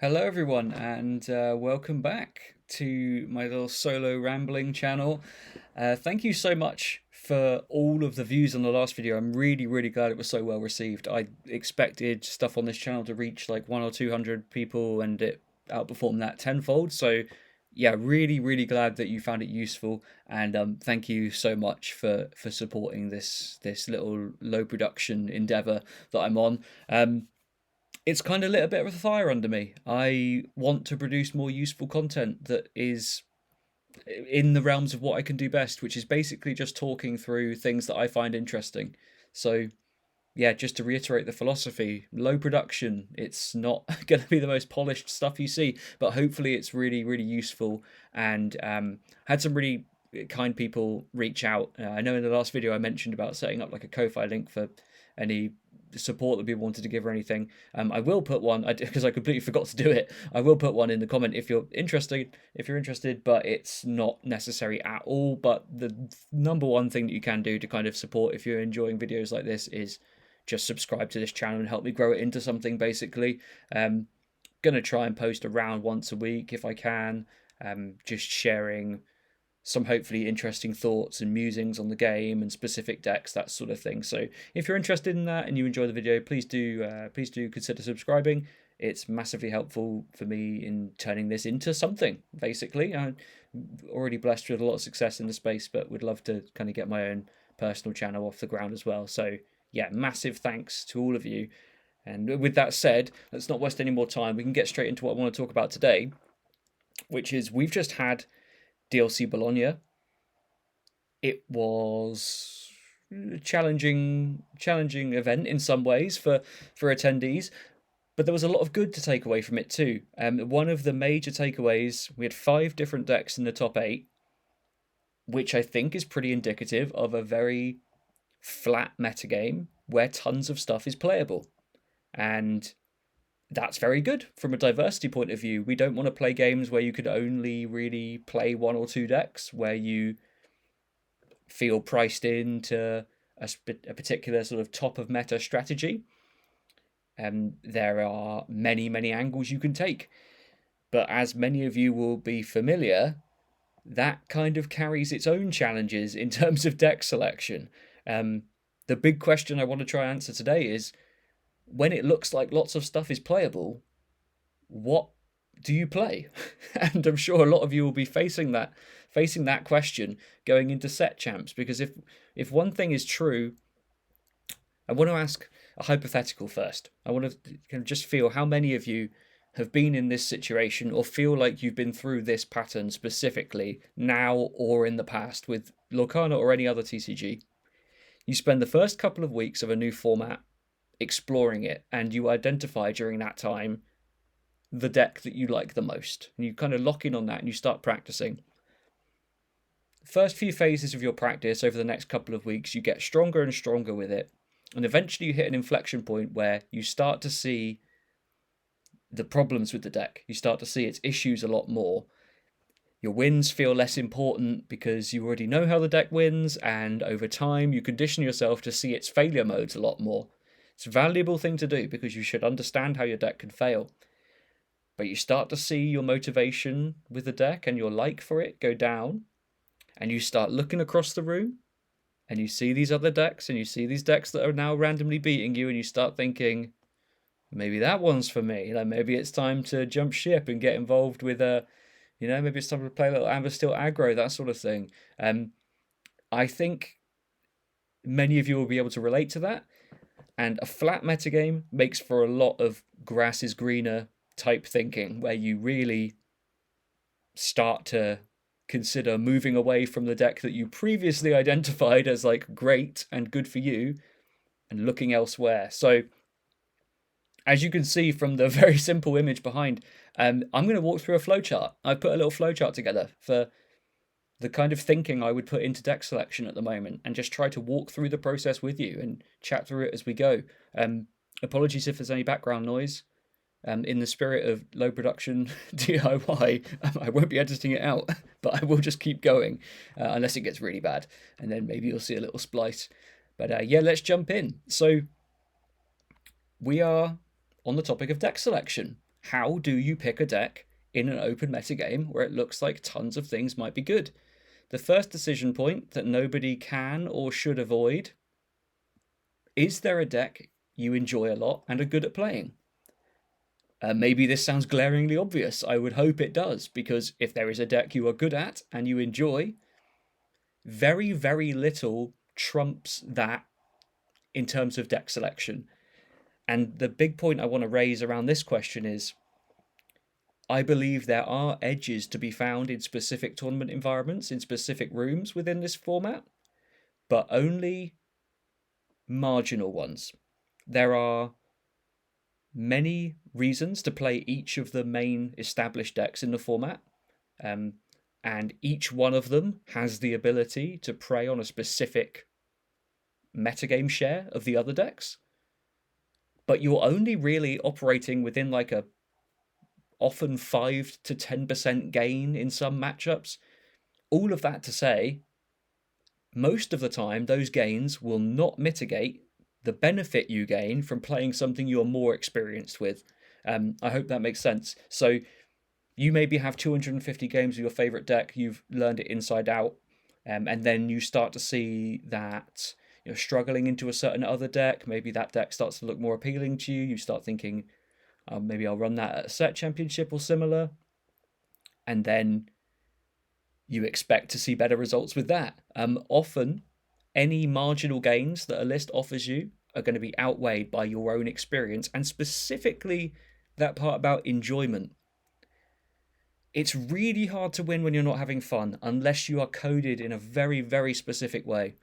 Hello, everyone, and welcome back to my little solo rambling channel. Thank you so much for all of the views on the last video. I'm really, really glad it was so well received. I expected stuff on this channel to reach like 100 or 200 people, and it outperformed that tenfold. So, yeah, really, really glad that you found it useful, and thank you so much for supporting this little low production endeavor that I'm on. It's kind of lit a bit of a fire under me. I want to produce more useful content that is in the realms of what I can do best, which is basically just talking through things that I find interesting. So, yeah, just to reiterate the philosophy, low production, it's not going to be the most polished stuff you see, but hopefully it's really, really useful. And had some really kind people reach out. I know in the last video I mentioned about setting up like a Ko-Fi link for any support that people wanted to give or anything. I will put one because I completely forgot to do it. I will put one in the comment if you're interested. If you're interested, but it's not necessary at all. But the number one thing that you can do to kind of support if you're enjoying videos like this is just subscribe to this channel and help me grow it into something. Basically, gonna try and post around once a week if I can. Just sharing some hopefully interesting thoughts and musings on the game and specific decks, that sort of thing. So if you're interested in that and you enjoy the video, please do consider subscribing. It's massively helpful for me in turning this into something. Basically, I'm already blessed with a lot of success in the space, but would love to kind of get my own personal channel off the ground as well. So yeah, massive thanks to all of you. And with that said, let's not waste any more time. We can get straight into what I want to talk about today, which is we've just had DLC Bologna. It was a challenging event in some ways for attendees, but there was a lot of good to take away from it too. One of the major takeaways, we had 5 different decks in the top 8, which I think is pretty indicative of a very flat metagame where tons of stuff is playable. And that's very good from a diversity point of view. We don't want to play games where you could only really play 1 or 2 decks, where you feel priced into a particular sort of top of meta strategy. There are many, many angles you can take. But as many of you will be familiar, that kind of carries its own challenges in terms of deck selection. The big question I want to try and answer today is, when it looks like lots of stuff is playable, what do you play? And I'm sure a lot of you will be facing that question going into set champs, because if one thing is true, I want to ask a hypothetical first. I want to kind of just feel how many of you have been in this situation or feel like you've been through this pattern specifically now or in the past with Lorcana or any other TCG. You spend the first couple of weeks of a new format exploring it, and you identify during that time the deck that you like the most. And you kind of lock in on that and you start practicing. First few phases of your practice over the next couple of weeks, you get stronger and stronger with it. And eventually you hit an inflection point where you start to see the problems with the deck. You start to see its issues a lot more. Your wins feel less important because you already know how the deck wins, and over time you condition yourself to see its failure modes a lot more. It's a valuable thing to do because you should understand how your deck can fail. But you start to see your motivation with the deck and your like for it go down, and you start looking across the room and you see these other decks and you see these decks that are now randomly beating you, and you start thinking, maybe that one's for me. Maybe it's time to jump ship and get involved with maybe it's time to play a little Amber Steel aggro, that sort of thing. I think many of you will be able to relate to that. And a flat metagame makes for a lot of grass is greener type thinking, where you really start to consider moving away from the deck that you previously identified as like great and good for you and looking elsewhere. So as you can see from the very simple image behind, I'm going to walk through a flowchart. I put a little flowchart together for the kind of thinking I would put into deck selection at the moment, and just try to walk through the process with you and chat through it as we go. Apologies if there's any background noise. In the spirit of low production DIY, I won't be editing it out, but I will just keep going unless it gets really bad, and then maybe you'll see a little splice. But yeah, let's jump in. So we are on the topic of deck selection. how do you pick a deck in an open metagame where it looks like tons of things might be good? The first decision point that nobody can or should avoid: is there a deck you enjoy a lot and are good at playing? Maybe this sounds glaringly obvious. I would hope it does, because if there is a deck you are good at and you enjoy, very, very little trumps that in terms of deck selection. And the big point I want to raise around this question is, I believe there are edges to be found in specific tournament environments, in specific rooms within this format, but only marginal ones. There are many reasons to play each of the main established decks in the format, and each one of them has the ability to prey on a specific metagame share of the other decks. But you're only really operating within like a often 5 to 10% gain in some matchups. All of that to say, most of the time those gains will not mitigate the benefit you gain from playing something you're more experienced with. I hope that makes sense. So you maybe have 250 games of your favorite deck, you've learned it inside out, and then you start to see that you're struggling into a certain other deck. Maybe that deck starts to look more appealing to you. You start thinking, maybe I'll run that at a set championship or similar. And then you expect to see better results with that. Often, any marginal gains that a list offers you are going to be outweighed by your own experience, and specifically that part about enjoyment. It's really hard to win when you're not having fun unless you are coded in a very, very specific way.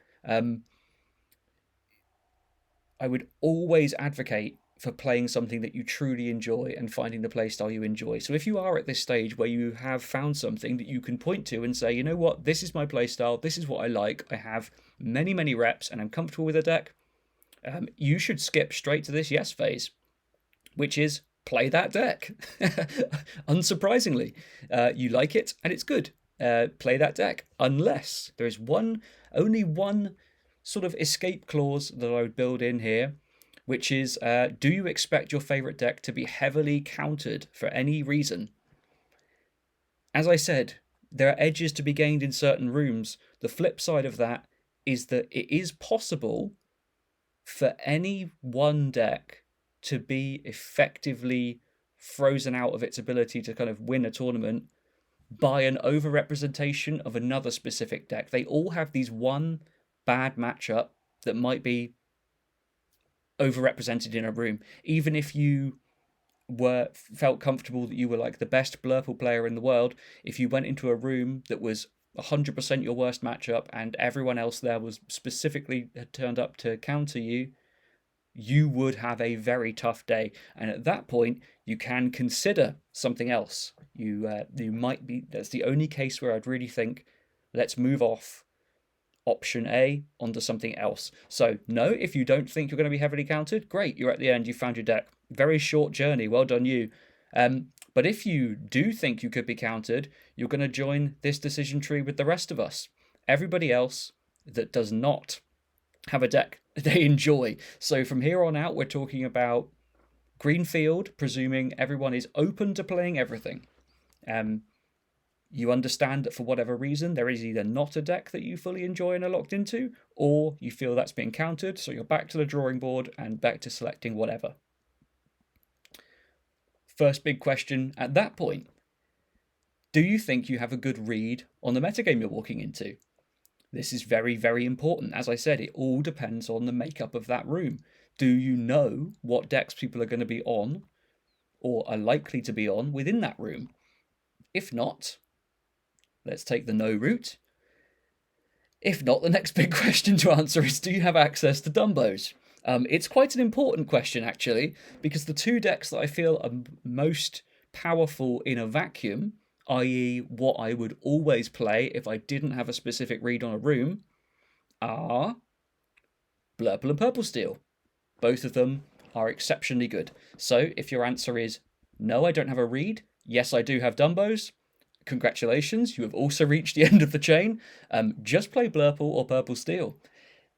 I would always advocate for playing something that you truly enjoy and finding the playstyle you enjoy. So if you are at this stage where you have found something that you can point to and say, you know what, this is my playstyle, this is what I like, I have many, many reps and I'm comfortable with a deck, you should skip straight to this yes phase, which is play that deck. Unsurprisingly, you like it and it's good. Play that deck, unless there is only one sort of escape clause that I would build in here, which is, do you expect your favorite deck to be heavily countered for any reason? As I said, there are edges to be gained in certain rooms. The flip side of that is that it is possible for any one deck to be effectively frozen out of its ability to kind of win a tournament by an overrepresentation of another specific deck. They all have these one bad matchup that might be overrepresented in a room. Even if you felt comfortable that you were like the best Blurple player in the world, if you went into a room that was 100% your worst matchup and everyone else there was specifically turned up to counter you, you would have a very tough day. And at that point, you can consider something else. You might be, that's the only case where I'd really think, let's move off option A onto something else. So no, if you don't think you're going to be heavily countered, great, you're at the end, you found your deck. Very short journey, well done you. But if you do think you could be countered, you're going to join this decision tree with the rest of us. Everybody else that does not have a deck they enjoy. So from here on out, we're talking about Greenfield, presuming everyone is open to playing everything. You understand that for whatever reason, there is either not a deck that you fully enjoy and are locked into, or you feel that's being countered, so you're back to the drawing board and back to selecting whatever. First big question at that point: do you think you have a good read on the metagame you're walking into? This is very, very important. As I said, it all depends on the makeup of that room. Do you know what decks people are going to be on, or are likely to be on within that room? If not, let's take the no route. If not, the next big question to answer is, do you have access to Dumbos? It's quite an important question, actually, because the two decks that I feel are most powerful in a vacuum, i.e. what I would always play if I didn't have a specific read on a room, are Blurple and Purple Steel. Both of them are exceptionally good. So if your answer is, no, I don't have a read, yes, I do have Dumbos, congratulations, you have also reached the end of the chain. Just play Blurple or Purple Steel.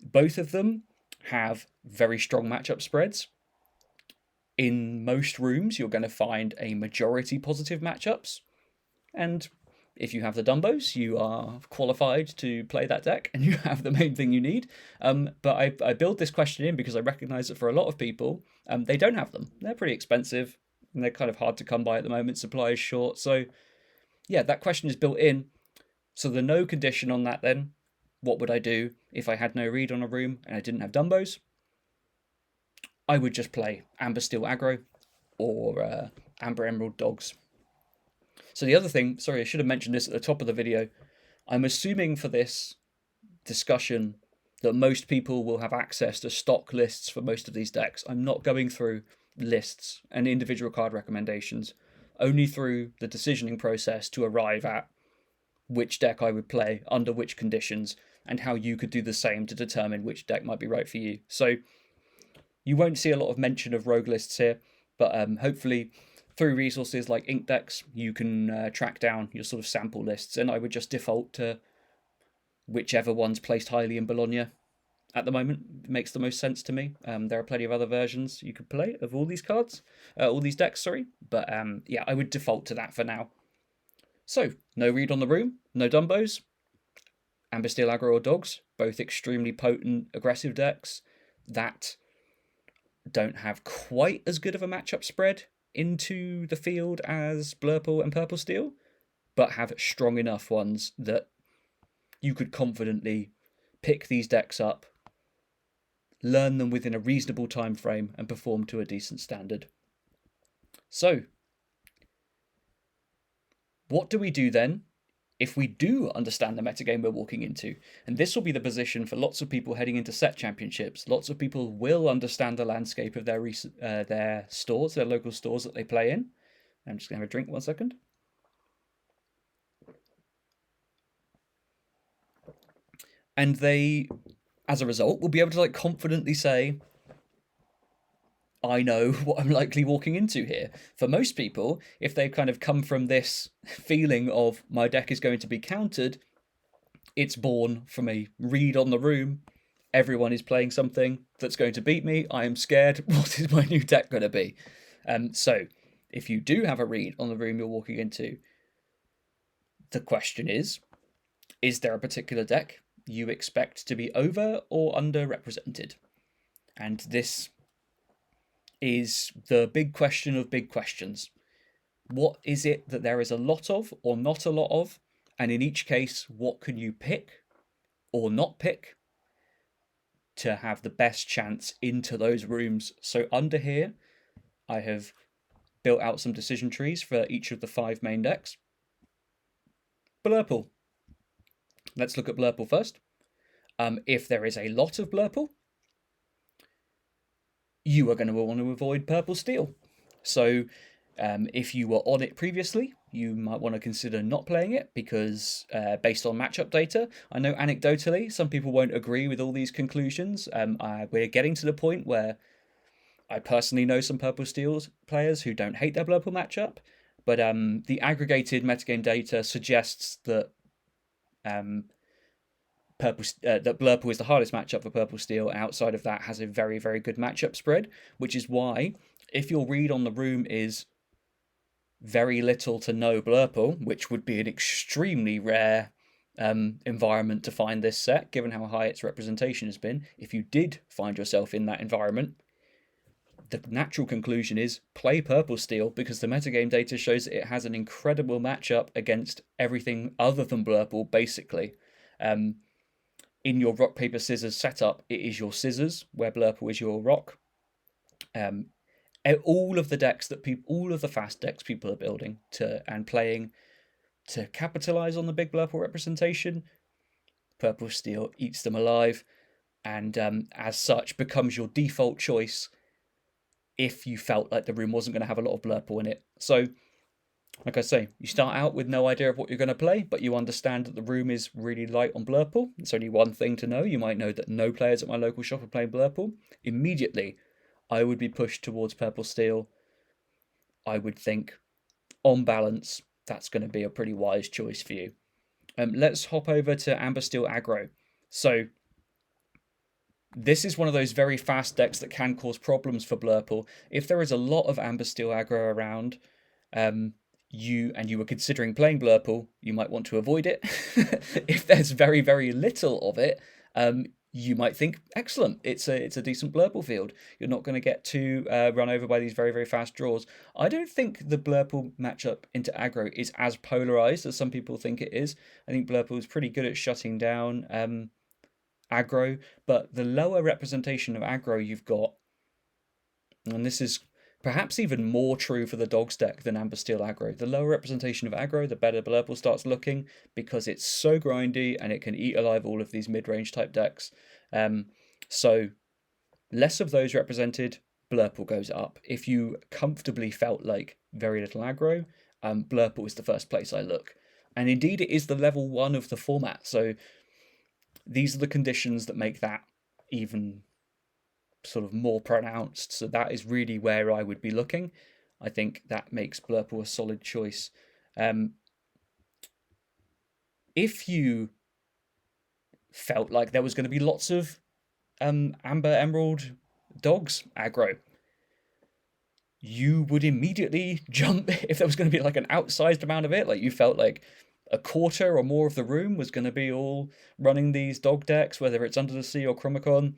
Both of them have very strong matchup spreads. In most rooms, you're going to find a majority positive matchups, and if you have the Dumbos, you are qualified to play that deck, and you have the main thing you need. But I build this question in because I recognise that for a lot of people, they don't have them. They're pretty expensive, and they're kind of hard to come by at the moment. Supply is short, so yeah, that question is built in. So the no condition on that then, what would I do if I had no read on a room and I didn't have Dumbos? I would just play Amber Steel Aggro or Amber Emerald Dogs. So the other thing, sorry, I should have mentioned this at the top of the video. I'm assuming for this discussion that most people will have access to stock lists for most of these decks. I'm not going through lists and individual card recommendations, only through the decisioning process to arrive at which deck I would play under which conditions and how you could do the same to determine which deck might be right for you. So you won't see a lot of mention of rogue lists here, but hopefully through resources like Inkdex, you can track down your sort of sample lists, and I would just default to whichever one's placed highly in Bologna at the moment. It makes the most sense to me. There are plenty of other versions you could play of all these cards, all these decks, sorry, but yeah, I would default to that for now. So, no read on the room, no Dumbos, Amber Steel Aggro or Dogs, both extremely potent, aggressive decks that don't have quite as good of a matchup spread into the field as Blurple and Purple Steel, but have strong enough ones that you could confidently pick these decks up, learn them within a reasonable time frame, and perform to a decent standard. So, what do we do then if we do understand the metagame we're walking into? And this will be the position for lots of people heading into set championships. Lots of people will understand the landscape of their stores, their local stores that they play in. I'm just going to have a drink 1 second. And they, as a result, will be able to confidently say, I know what I'm likely walking into here. For most people, if they've kind of come from this feeling of my deck is going to be countered, it's born from a read on the room. Everyone is playing something that's going to beat me. I am scared. What is my new deck going to be? So, if you do have a read on the room you're walking into, the question is there a particular deck you expect to be over or underrepresented? And this is the big question of big questions. What is it that there is a lot of or not a lot of? And in each case, what can you pick or not pick to have the best chance into those rooms? So under here, I have built out some decision trees for each of the 5 main decks. Blurple. Let's look at Blurple first. If there is a lot of Blurple, you are going to want to avoid Purple Steel. So if you were on it previously, you might want to consider not playing it because based on matchup data, I know anecdotally some people won't agree with all these conclusions. We're getting to the point where I personally know some Purple Steels players who don't hate their Blurple matchup, but the aggregated metagame data suggests that that Blurple is the hardest matchup for Purple Steel. Outside of that, has a very, very good matchup spread, which is why if your read on the room is very little to no Blurple, which would be an extremely rare environment to find this set, given how high its representation has been, if you did find yourself in that environment, the natural conclusion is play Purple Steel because the metagame data shows that it has an incredible matchup against everything other than Blurple, basically. In your rock, paper, scissors setup, it is your scissors, where Blurple is your rock. All of the decks that all of the fast decks people are building and playing to capitalize on the big Blurple representation, Purple Steel eats them alive, and as such becomes your default choice if you felt like the room wasn't going to have a lot of Blurple in it. So, like I say, you start out with no idea of what you're going to play, but you understand that the room is really light on Blurple. It's only one thing to know. You might know that no players at my local shop are playing Blurple. Immediately, I would be pushed towards Purple Steel. I would think, on balance, that's going to be a pretty wise choice for you. Let's hop over to Amber Steel Aggro. So, This is one of those very fast decks that can cause problems for Blurple. If there is a lot of Amber Steel aggro around, you were considering playing Blurple, you might want to avoid it. If there's very, very little of it, you might think, excellent, it's a decent Blurple field. You're not going to get too run over by these very, very fast draws. I don't think the Blurple matchup into aggro is as polarized as some people think it is. I think Blurple is pretty good at shutting down aggro, but the lower representation of aggro you've got, and this is perhaps even more true for the Dogs deck than Amber Steel aggro. The lower representation of aggro, the better Blurple starts looking, because it's so grindy and it can eat alive all of these mid-range type decks. So less of those represented, Blurple goes up. If you comfortably felt like very little aggro, Blurple is the first place I look. And indeed, it is the level 1 of the format. So these are the conditions that make that even sort of more pronounced. So that is really where I would be looking. I think that makes Blurple a solid choice. If you felt like there was going to be lots of Amber Emerald Dogs aggro, you would immediately jump if there was going to be like an outsized amount of it. Like you felt like a quarter or more of the room was going to be all running these dog decks, whether it's Under the Sea or Chromicon.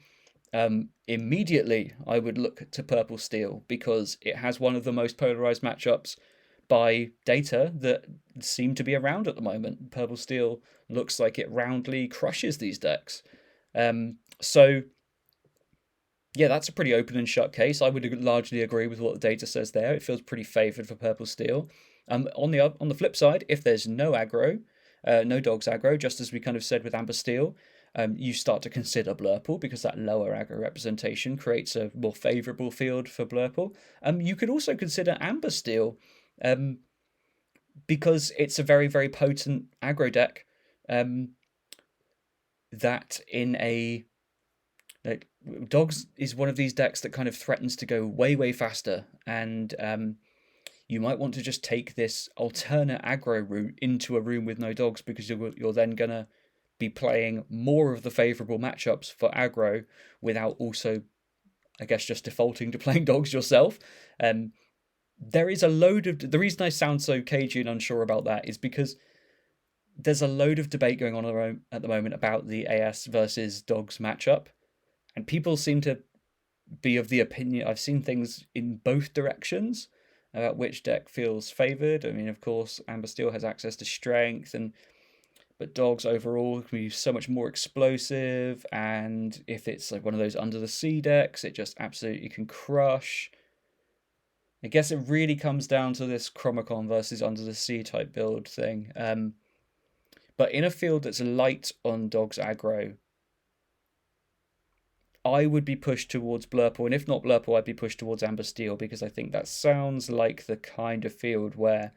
Immediately I would look to Purple Steel, because it has one of the most polarized matchups by data that seem to be around at the moment. Purple Steel looks like it roundly crushes these decks. So yeah, that's a pretty open and shut case. I would largely agree with what the data says there. It feels pretty favored for Purple Steel. On the flip side, if there's no aggro, no Dogs aggro, just as we kind of said with Amber Steel, you start to consider Blurple, because that lower aggro representation creates a more favourable field for Blurple. You could also consider Amber Steel, because it's a very, very potent aggro deck. That in a Dogs is one of these decks that kind of threatens to go way, way faster, and you might want to just take this alternate aggro route into a room with no Dogs, because you're then gonna be playing more of the favourable matchups for aggro without also, I guess, just defaulting to playing Dogs yourself. There is a load of... The reason I sound so cagey and unsure about that is because there's a load of debate going on at the moment about the AS versus Dogs matchup, and people seem to be of the opinion... I've seen things in both directions about which deck feels favoured. I mean, of course, Amber Steel has access to strength, but Dogs overall can be so much more explosive, and if it's like one of those Under the Sea decks, it just absolutely can crush. I guess it really comes down to this Chromicon versus Under the Sea type build thing. But in a field that's light on Dogs aggro, I would be pushed towards Blurple, and if not Blurple, I'd be pushed towards Amber Steel, because I think that sounds like the kind of field where...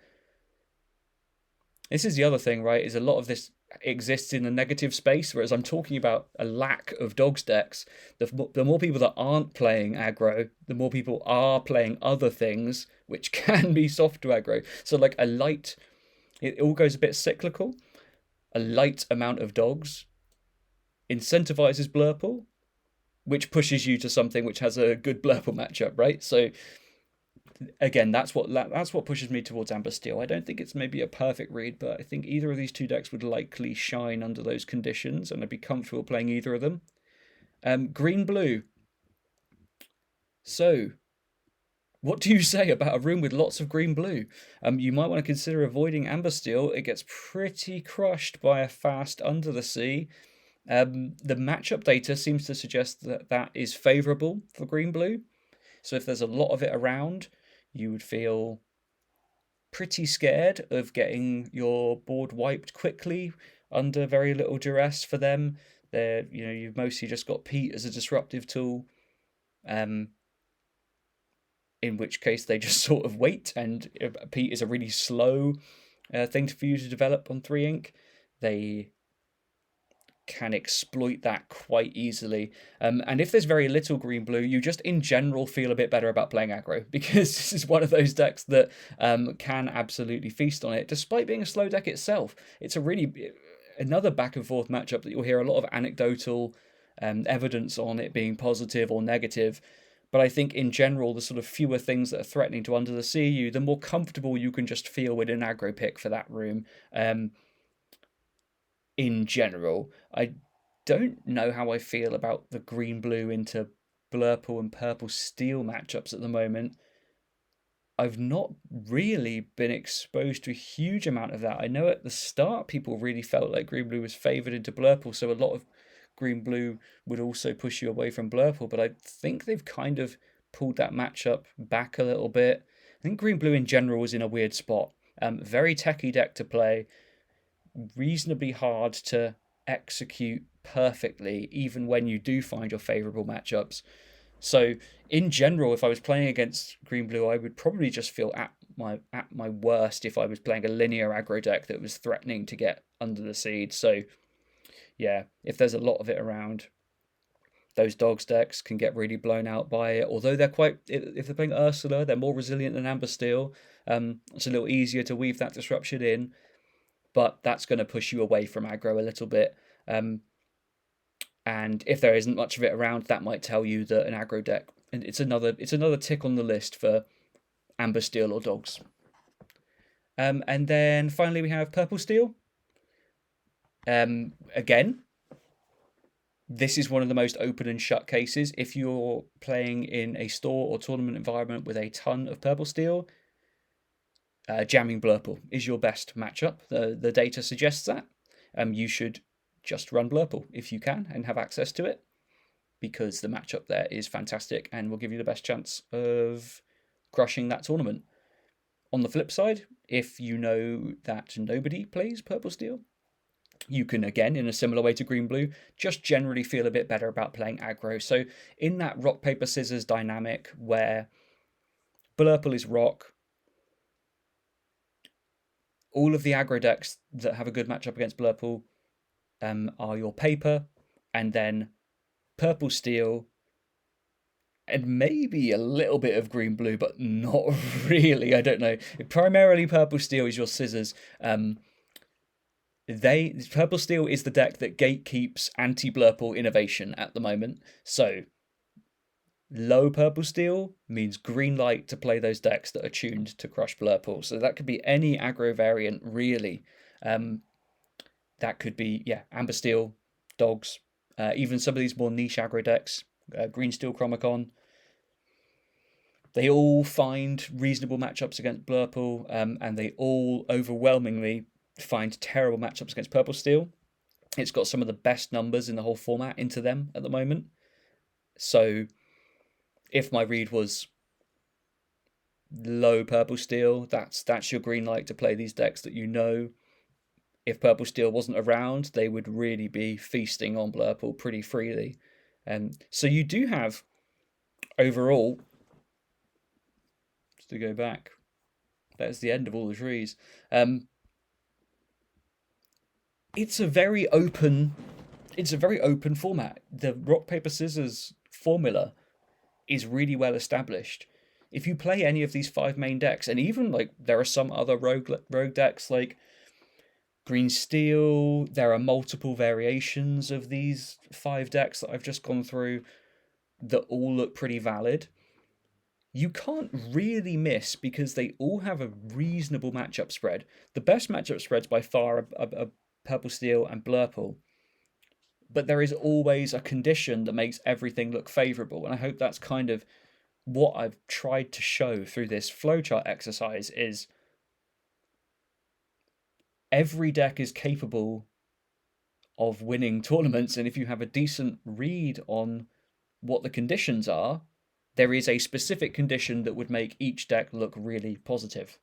This is the other thing, right, is a lot of this exists in the negative space, whereas I'm talking about a lack of Dogs decks. The more people that aren't playing aggro, the more people are playing other things, which can be soft to aggro. So like a light... It all goes a bit cyclical. A light amount of Dogs incentivizes Blurple, which pushes you to something which has a good Blurple matchup, right? So again, that's what pushes me towards Amber Steel. I don't think it's maybe a perfect read, but I think either of these two decks would likely shine under those conditions, and I'd be comfortable playing either of them. Green-blue. So, what do you say about a room with lots of green-blue? You might want to consider avoiding Amber Steel. It gets pretty crushed by a fast Under the Sea. The matchup data seems to suggest that is favourable for green-blue. So if there's a lot of it around, you would feel pretty scared of getting your board wiped quickly under very little duress for them. You've mostly just got Pete as a disruptive tool, in which case they just sort of wait, and Pete is a really slow thing for you to develop on 3-ink. They can exploit that quite easily. And if there's very little green-blue, you just in general feel a bit better about playing aggro, because this is one of those decks that can absolutely feast on it, despite being a slow deck itself. It's another back and forth matchup that you'll hear a lot of anecdotal evidence on it being positive or negative. But I think in general, the sort of fewer things that are threatening to under the sea you, the more comfortable you can just feel with an aggro pick for that room. In general, I don't know how I feel about the green blue into blurple and purple steel matchups at the moment. I've not really been exposed to a huge amount of that. I know at the start people really felt like green blue was favoured into blurple, so a lot of green blue would also push you away from blurple, but I think they've kind of pulled that matchup back a little bit. I think green blue in general is in a weird spot. Very techy deck to play, reasonably hard to execute perfectly, even when you do find your favourable matchups. So in general, if I was playing against green blue, I would probably just feel at my worst if I was playing a linear aggro deck that was threatening to get under the seed. So yeah, if there's a lot of it around, those dogs decks can get really blown out by it. Although they're quite, if they're playing Ursula, they're more resilient than Amber Steel. It's a little easier to weave that disruption in, but that's going to push you away from aggro a little bit. And if there isn't much of it around, that might tell you that an aggro deck, and it's another tick on the list for Amber Steel or dogs. And then finally we have Purple Steel. Again, this is one of the most open and shut cases. If you're playing in a store or tournament environment with a ton of Purple Steel, jamming Blurple is your best matchup. The data suggests that. You should just run Blurple if you can and have access to it, because the matchup there is fantastic and will give you the best chance of crushing that tournament. On the flip side, if you know that nobody plays Purple Steel, you can, again, in a similar way to green blue, just generally feel a bit better about playing aggro. So in that rock, paper, scissors dynamic where Blurple is rock, all of the aggro decks that have a good matchup against Blurple are your paper, and then Purple Steel, and maybe a little bit of green blue, but not really. I don't know. Primarily Purple Steel is your scissors. Purple Steel is the deck that gatekeeps anti-Blurple innovation at the moment. So low Purple Steel means green light to play those decks that are tuned to crush Blurple. So that could be any aggro variant, really. That could be, Amber Steel, dogs, even some of these more niche aggro decks, Green Steel Chromicon. They all find reasonable matchups against Blurple, and they all overwhelmingly find terrible matchups against Purple Steel. It's got some of the best numbers in the whole format into them at the moment. So if my read was low Purple Steel, that's your green light to play these decks that you know. If Purple Steel wasn't around, they would really be feasting on Blurple pretty freely. So you do have, overall, just to go back, that's the end of all the trees. It's a very open format. The rock, paper, scissors formula is really well established. If you play any of these 5 main decks, and even like there are some other rogue decks like Green Steel, there are multiple variations of these 5 decks that I've just gone through that all look pretty valid. You can't really miss because they all have a reasonable matchup spread. The best matchup spreads by far are Purple Steel and Blurple, but there is always a condition that makes everything look favourable, and I hope that's kind of what I've tried to show through this flowchart exercise. Is every deck is capable of winning tournaments, and if you have a decent read on what the conditions are, there is a specific condition that would make each deck look really positive.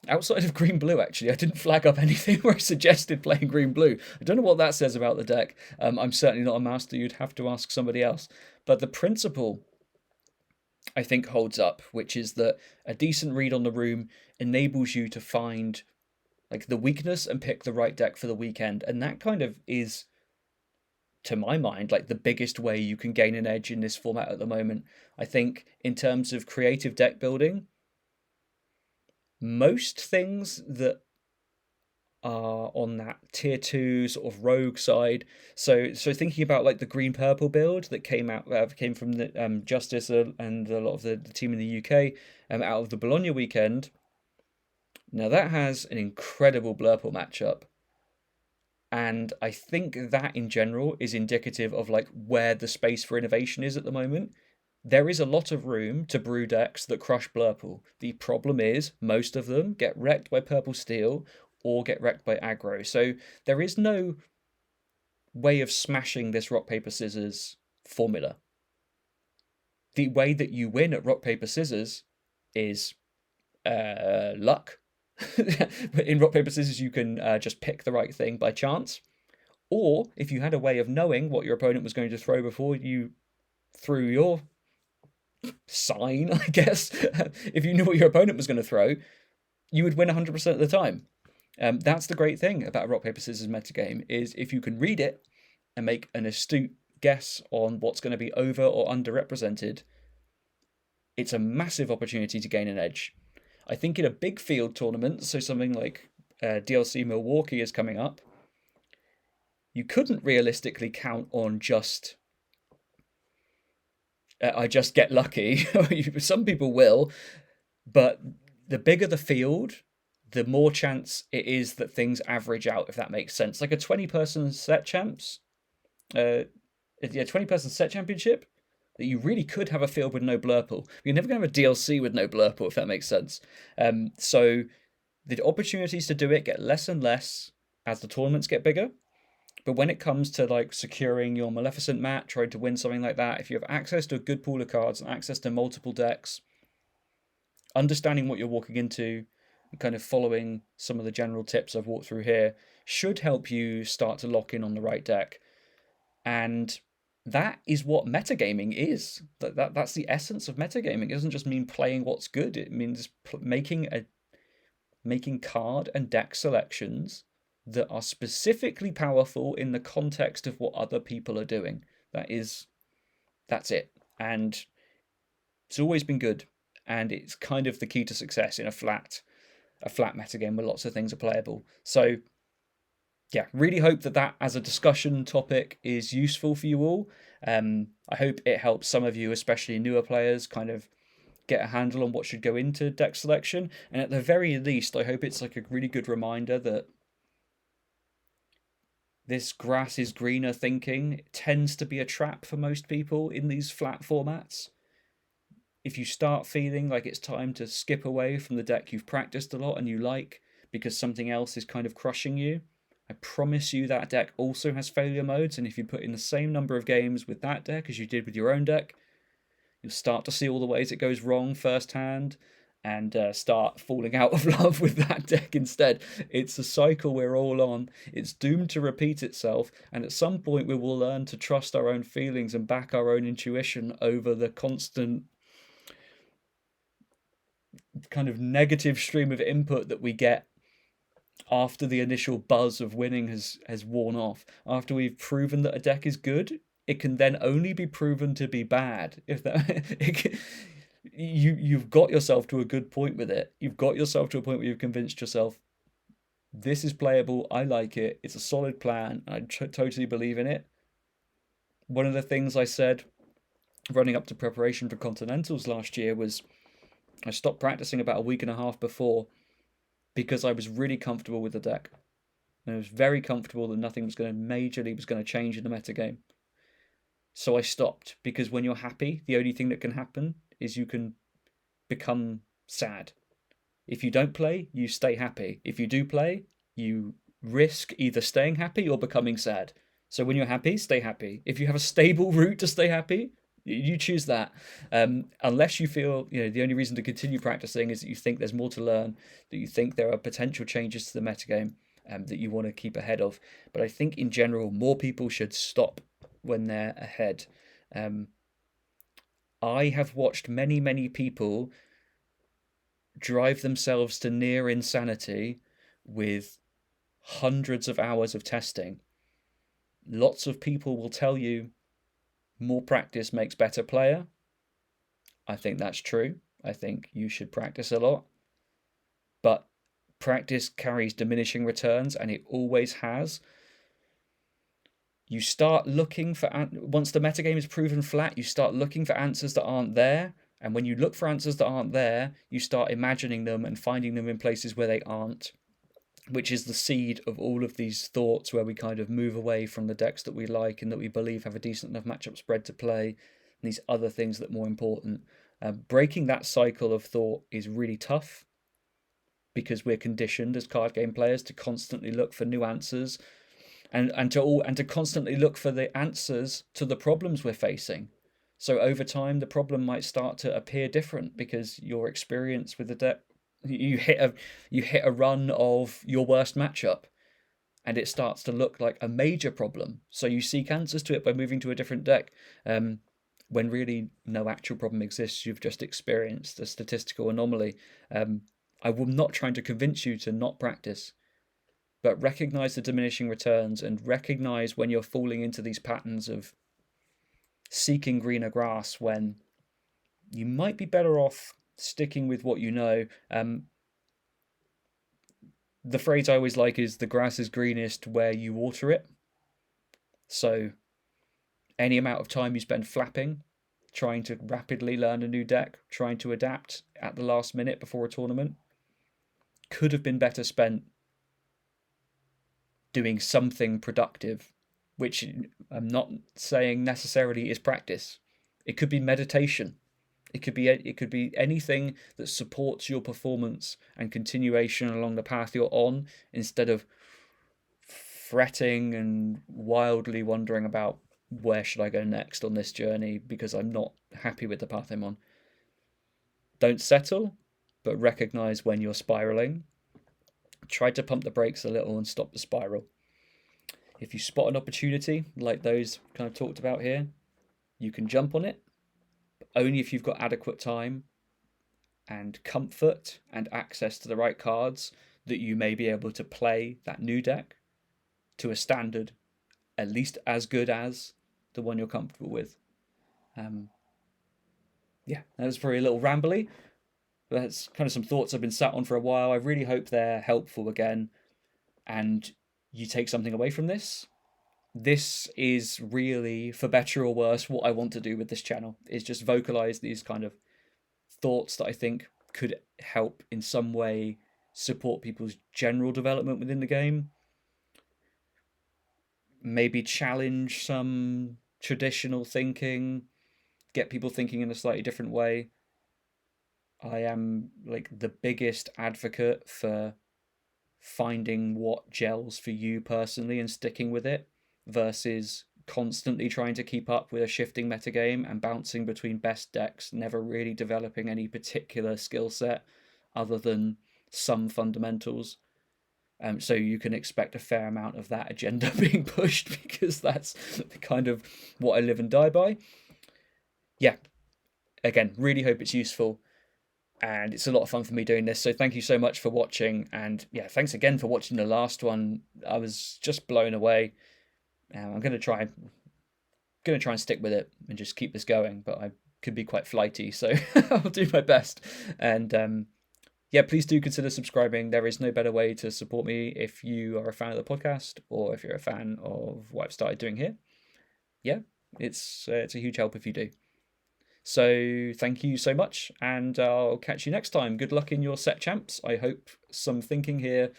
Outside of green blue, actually, I didn't flag up anything where I suggested playing green blue. I don't know what that says about the deck. I'm certainly not a master. You'd have to ask somebody else. But the principle, I think, holds up, which is that a decent read on the room enables you to find like the weakness and pick the right deck for the weekend. And that kind of is, to my mind, like the biggest way you can gain an edge in this format at the moment. I think in terms of creative deck building, most things that are on that tier 2 sort of rogue side. So thinking about like the green purple build that came from the Justice and a lot of the team in the UK out of the Bologna weekend. Now that has an incredible Blurple matchup, and I think that in general is indicative of like where the space for innovation is at the moment. There is a lot of room to brew decks that crush Blurple. The problem is most of them get wrecked by Purple Steel or get wrecked by aggro. So there is no way of smashing this rock paper scissors formula. The way that you win at rock paper scissors is luck. In rock paper scissors, you can just pick the right thing by chance, or if you had a way of knowing what your opponent was going to throw before you threw your sign, I guess, if you knew what your opponent was going to throw, you would win 100% of the time. That's the great thing about a rock paper scissors metagame, is if you can read it and make an astute guess on what's going to be over or underrepresented, it's a massive opportunity to gain an edge. I think in a big field tournament, so something like DLC Milwaukee is coming up, you couldn't realistically count on just I just get lucky. Some people will, but the bigger the field, the more chance it is that things average out, if that makes sense. Like a 20-person set champs, yeah, 20-person set championship, that you really could have a field with no Blurple. You're never going to have a DLC with no Blurple, if that makes sense. So the opportunities to do it get less and less as the tournaments get bigger. But when it comes to like securing your Maleficent match, trying to win something like that, if you have access to a good pool of cards and access to multiple decks, understanding what you're walking into and kind of following some of the general tips I've walked through here should help you start to lock in on the right deck. And that is what metagaming is. That's the essence of metagaming. It doesn't just mean playing what's good. It means making card and deck selections that are specifically powerful in the context of what other people are doing. That's it. And it's always been good. And it's kind of the key to success in a flat metagame where lots of things are playable. So yeah, really hope that as a discussion topic is useful for you all. I hope it helps some of you, especially newer players, kind of get a handle on what should go into deck selection. And at the very least, I hope it's like a really good reminder that this grass is greener thinking tends to be a trap for most people in these flat formats. If you start feeling like it's time to skip away from the deck you've practiced a lot and you like because something else is kind of crushing you, I promise you that deck also has failure modes, and if you put in the same number of games with that deck as you did with your own deck, you'll start to see all the ways it goes wrong firsthand and start falling out of love with that deck instead. It's a cycle we're all on. It's doomed to repeat itself, and at some point we will learn to trust our own feelings and back our own intuition over the constant kind of negative stream of input that we get after the initial buzz of winning has worn off. After we've proven that a deck is good, it can then only be proven to be bad. If that you've got yourself to a good point with it. You've got yourself to a point where you've convinced yourself this is playable. I like it. It's a solid plan. I totally believe in it. One of the things I said running up to preparation for Continentals last year was I stopped practicing about a week and a half before because I was really comfortable with the deck. And I was very comfortable that nothing was going to change in the metagame. So I stopped, because when you're happy, the only thing that can happen is you can become sad. If you don't play, you stay happy. If you do play, you risk either staying happy or becoming sad. So when you're happy, stay happy. If you have a stable route to stay happy, you choose that. Unless you feel the only reason to continue practicing is that you think there's more to learn, that you think there are potential changes to the metagame that you want to keep ahead of. But I think in general, more people should stop when they're ahead. I have watched many people drive themselves to near insanity with hundreds of hours of testing. Lots of people will tell you more practice makes better player. I think that's true. I think you should practice a lot. But practice carries diminishing returns, and it always has. You start looking for, once the metagame is proven flat, you start looking for answers that aren't there. And when you look for answers that aren't there, you start imagining them and finding them in places where they aren't, which is the seed of all of these thoughts where we kind of move away from the decks that we like and that we believe have a decent enough matchup spread to play, and these other things that are more important. Breaking that cycle of thought is really tough because we're conditioned as card game players to constantly look for new answers and to constantly look for the answers to the problems we're facing. So over time, the problem might start to appear different because your experience with the deck, you hit a run of your worst matchup, and it starts to look like a major problem. So you seek answers to it by moving to a different deck, when really no actual problem exists. You've just experienced a statistical anomaly. I will not trying to convince you to not practice, but recognize the diminishing returns and recognize when you're falling into these patterns of seeking greener grass when you might be better off sticking with what you know. The phrase I always like is the grass is greenest where you water it. So any amount of time you spend flapping, trying to rapidly learn a new deck, trying to adapt at the last minute before a tournament, could have been better spent doing something productive, which I'm not saying necessarily is practice. It could be meditation. It could be anything that supports your performance and continuation along the path you're on, instead of fretting and wildly wondering about where should I go next on this journey because I'm not happy with the path I'm on. Don't settle, but recognize when you're spiraling. Try to pump the brakes a little and stop the spiral. If you spot an opportunity like those kind of talked about here, you can jump on it, but only if you've got adequate time and comfort and access to the right cards that you may be able to play that new deck to a standard at least as good as the one you're comfortable with. Yeah, that was probably a little rambly. That's kind of some thoughts I've been sat on for a while. I really hope they're helpful again, and you take something away from this. This is really, for better or worse, what I want to do with this channel, is just vocalize these kind of thoughts that I think could help in some way support people's general development within the game. Maybe challenge some traditional thinking, get people thinking in a slightly different way. I am like the biggest advocate for finding what gels for you personally and sticking with it versus constantly trying to keep up with a shifting metagame and bouncing between best decks, never really developing any particular skill set other than some fundamentals. So you can expect a fair amount of that agenda being pushed because that's kind of what I live and die by. Yeah, again, really hope it's useful. And it's a lot of fun for me doing this. So thank you so much for watching. And yeah, thanks again for watching the last one. I was just blown away. I'm going to try and stick with it and just keep this going. But I could be quite flighty, so I'll do my best. And yeah, please do consider subscribing. There is no better way to support me if you are a fan of the podcast or if you're a fan of what I've started doing here. Yeah, it's a huge help if you do. So thank you so much, and I'll catch you next time. Good luck in your set, champs. I hope some thinking here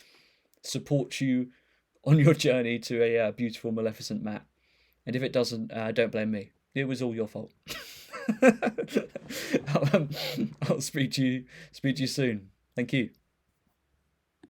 supports you on your journey to a beautiful Maleficent mat. And if it doesn't, don't blame me. It was all your fault. I'll speak to you soon. Thank you.